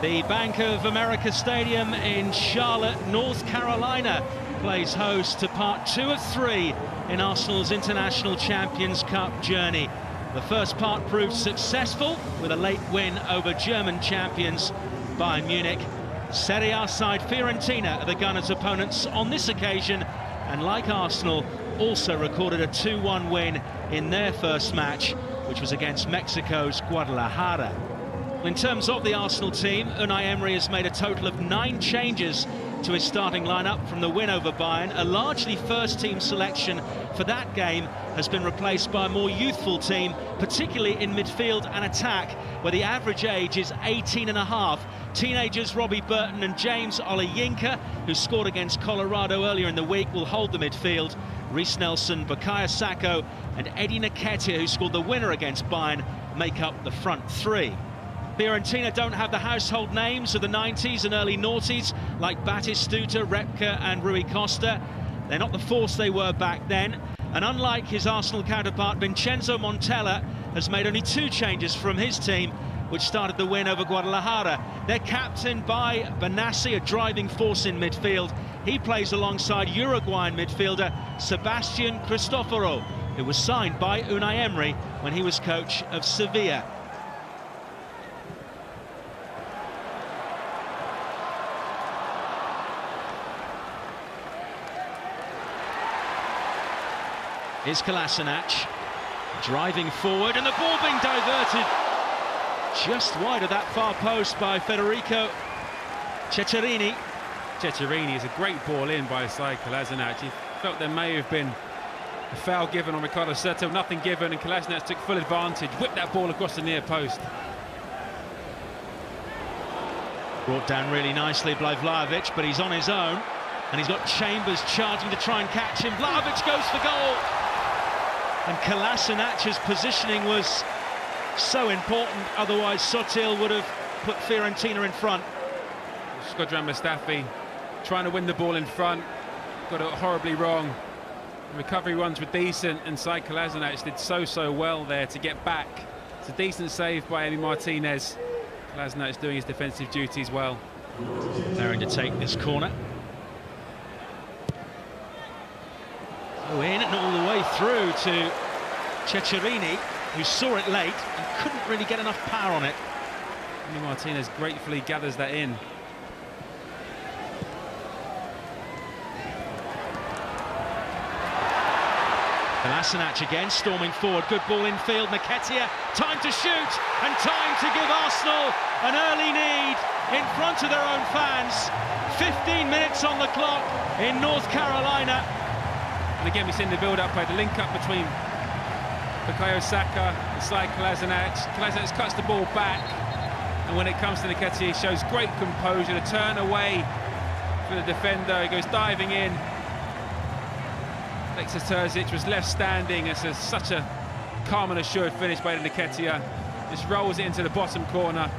The Bank of America Stadium in Charlotte, North Carolina, plays host to part 2 of 3 in Arsenal's International Champions Cup journey. The first part proved successful with a late win over German champions Bayern Munich. Serie A side Fiorentina are the Gunners' opponents on this occasion, and like Arsenal, also recorded a 2-1 win in their first match, which was against Mexico's Guadalajara. In terms of the Arsenal team, Unai Emery has made a total of 9 changes to his starting lineup from the win over Bayern. A largely first-team selection for that game has been replaced by a more youthful team, particularly in midfield and attack, where the average age is 18.5. Teenagers Robbie Burton and James Olejinka, who scored against Colorado earlier in the week, will hold the midfield. Reece Nelson, Bukayo Saka and Eddie Nketiah, who scored the winner against Bayern, make up the front 3. Fiorentina don't have the household names of the 90s and early noughties like Batistuta, Repka and Rui Costa. They're not the force they were back then. And unlike his Arsenal counterpart, Vincenzo Montella has made only 2 changes from his team, which started the win over Guadalajara. They're captained by Benassi, a driving force in midfield. He plays alongside Uruguayan midfielder Sebastian Cristoforo, who was signed by Unai Emery when he was coach of Sevilla. Here's Kolasinac, driving forward, and the ball being diverted just wide of that far post by Federico Ceccherini. Ceccherini is a great ball in by side Kolasinac. He felt there may have been a foul given on Ricardo Sertel, nothing given, and Kolasinac took full advantage, whipped that ball across the near post. Brought down really nicely by Vlahovic, but he's on his own, and he's got Chambers charging to try and catch him. Vlahovic goes for goal, and Kolasinac's positioning was so important, otherwise Sotil would have put Fiorentina in front. Shkodran Mustafi trying to win the ball in front, got it horribly wrong. The recovery runs were decent, and Sai Kolasinac did so well there to get back. It's a decent save by Emi Martinez. Kolasinac doing his defensive duties well. Daring to take this corner. Oh, in and all the way through to Ceccherini, who saw it late and couldn't really get enough power on it. Emi Martinez gratefully gathers that in. Kolasinac again, storming forward, good ball infield, Nketiah, time to shoot, and time to give Arsenal an early lead in front of their own fans. 15 minutes on the clock in North Carolina. And again, we've seen the build-up play, the link-up between Bukayo Saka and Sai Kolasinac. Kolasinac cuts the ball back, and when it comes to Nketiah, he shows great composure to turn away for the defender. He goes diving in. Alexis Terzic was left standing. It's such a calm and assured finish by Nketiah. Just rolls it into the bottom corner.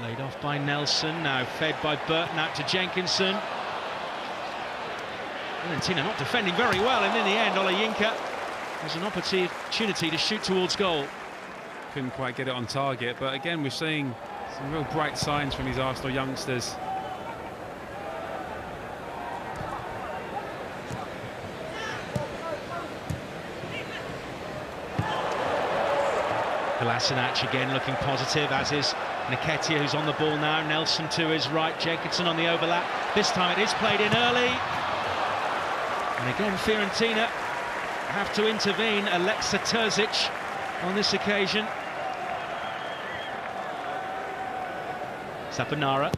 Laid off by Nelson, now fed by Burton out to Jenkinson. Fiorentina not defending very well, and in the end Olejinka has an opportunity to shoot towards goal. Couldn't quite get it on target, but again we're seeing some real bright signs from these Arsenal youngsters. Kolasinac again looking positive, as is Nketiah, who's on the ball now. Nelson to his right, Jenkinson on the overlap. This time it is played in early. And again, Fiorentina have to intervene. Alexis Terzic on this occasion. Saponara,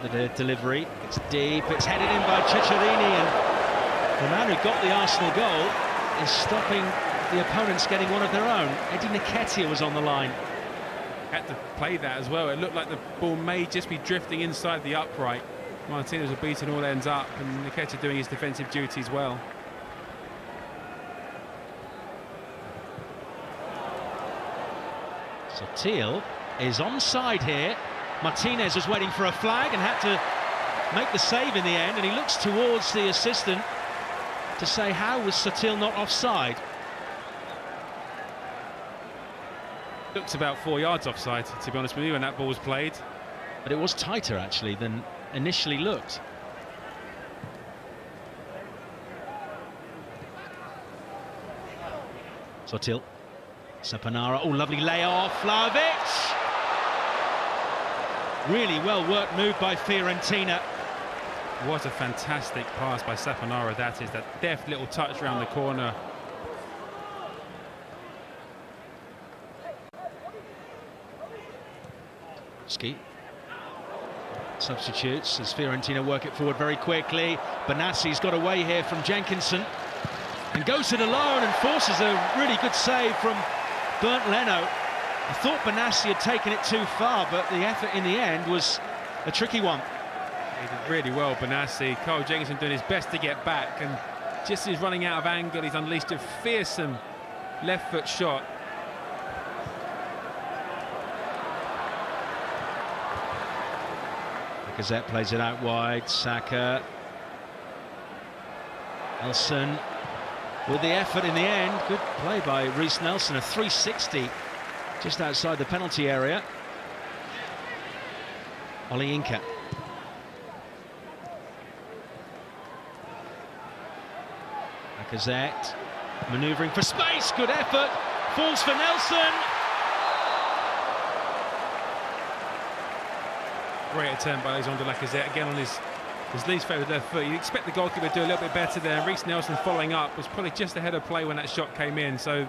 the delivery. It's deep, it's headed in by Ceccherini, and the man who got the Arsenal goal is stopping the opponents getting one of their own. Eddie Nketiah was on the line. Had to play that as well. It looked like the ball may just be drifting inside the upright. Martinez was beating all ends up, and Nketiah doing his defensive duties well. Sotil is onside here. Martinez was waiting for a flag and had to make the save in the end, and he looks towards the assistant to say, how was Sotil not offside? Looks about 4 yards offside, to be honest with you, when that ball was played. But it was tighter, actually, than initially looked. Sotil. Saponara. Oh, lovely layoff. Vlahovic. Really well-worked move by Fiorentina. What a fantastic pass by Saponara that is. That deft little touch around the corner. Ski. Substitutes as Fiorentina work it forward very quickly. Benassi's got away here from Jenkinson and goes it alone and forces a really good save from Bernd Leno. I thought Benassi had taken it too far, but the effort in the end was a tricky one. He did really well, Benassi. Carl Jenkinson doing his best to get back, and just as he's running out of angle, he's unleashed a fearsome left foot shot. Lacazette plays it out wide. Saka. Nelson with the effort in the end. Good play by Reiss Nelson, a 360 just outside the penalty area. Oli Inca. Lacazette manoeuvring for space. Good effort. Falls for Nelson. Great attempt by Alexandre Lacazette, again on his least favoured left foot. You'd expect the goalkeeper to do a little bit better there. Reiss Nelson following up was probably just ahead of play when that shot came in, so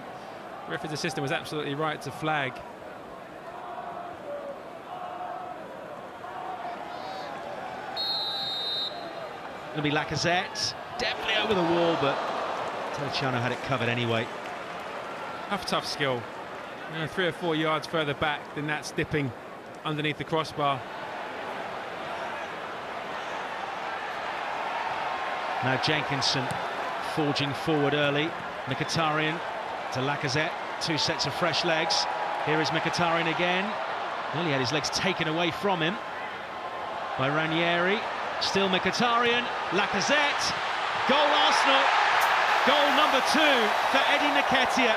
the referee's assistant was absolutely right to flag. It'll be Lacazette, definitely over the wall, but Terracciano had it covered anyway. Tough skill. 3 or 4 yards further back than that's dipping underneath the crossbar. Now Jenkinson forging forward early. Mkhitaryan to Lacazette. 2 sets of fresh legs. Here is Mkhitaryan again. Nearly had his legs taken away from him by Ranieri. Still Mkhitaryan. Lacazette. Goal Arsenal. Goal number 2 for Eddie Nketiah.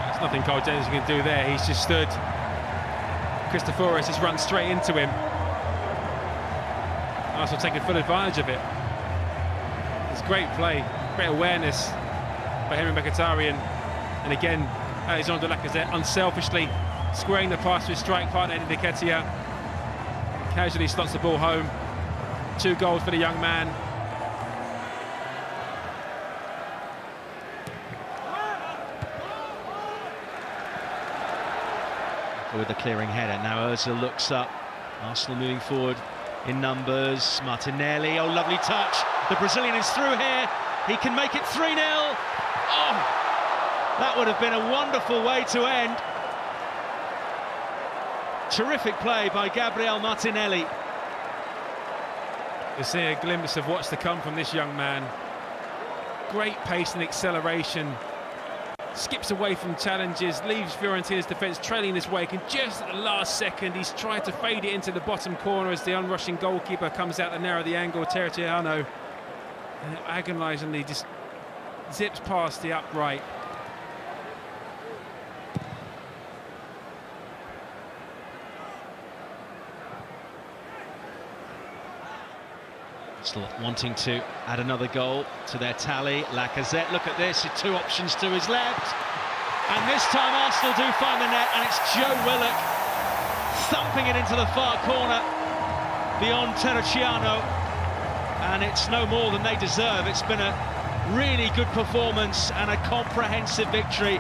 There's nothing Carl Jenkinson can do there. He's just stood. Christopoulos has run straight into him. Arsenal taking full advantage of it. It's great play, great awareness by Henry Mkhitaryan, and again Alexandre Lacazette unselfishly squaring the pass to his strike partner Eddie Nketiah. Casually slots the ball home. 2 goals for the young man. With the clearing header, now Ozil looks up. Arsenal moving forward in numbers. Martinelli, oh, lovely touch. The Brazilian is through here. He can make it 3-0. Oh, that would have been a wonderful way to end. Terrific play by Gabriel Martinelli. You see a glimpse of what's to come from this young man. Great pace and acceleration. Skips away from challenges, leaves Fiorentina's defence trailing this wake, and just at the last second he's tried to fade it into the bottom corner as the unrushing goalkeeper comes out to narrow the angle. Terracciano, and agonisingly just zips past the upright. Still wanting to add another goal to their tally. Lacazette, look at this, 2 options to his left. And this time Arsenal do find the net, and it's Joe Willock thumping it into the far corner beyond Terracciano. And it's no more than they deserve. It's been a really good performance and a comprehensive victory.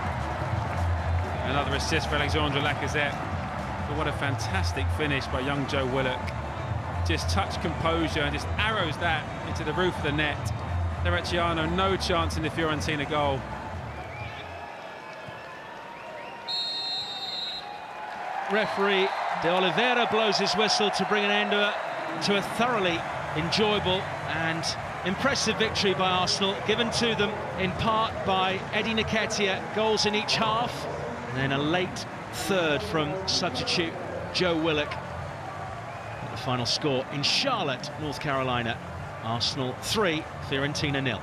Another assist for Alexandre Lacazette. But what a fantastic finish by young Joe Willock. Just touch composure and just arrows that into the roof of the net. Terracciano, no chance in the Fiorentina goal. Referee De Oliveira blows his whistle to bring an end to a thoroughly enjoyable and impressive victory by Arsenal, given to them in part by Eddie Nketiah, goals in each half, and then a late third from substitute Joe Willock. The final score in Charlotte, North Carolina, Arsenal 3, Fiorentina 0.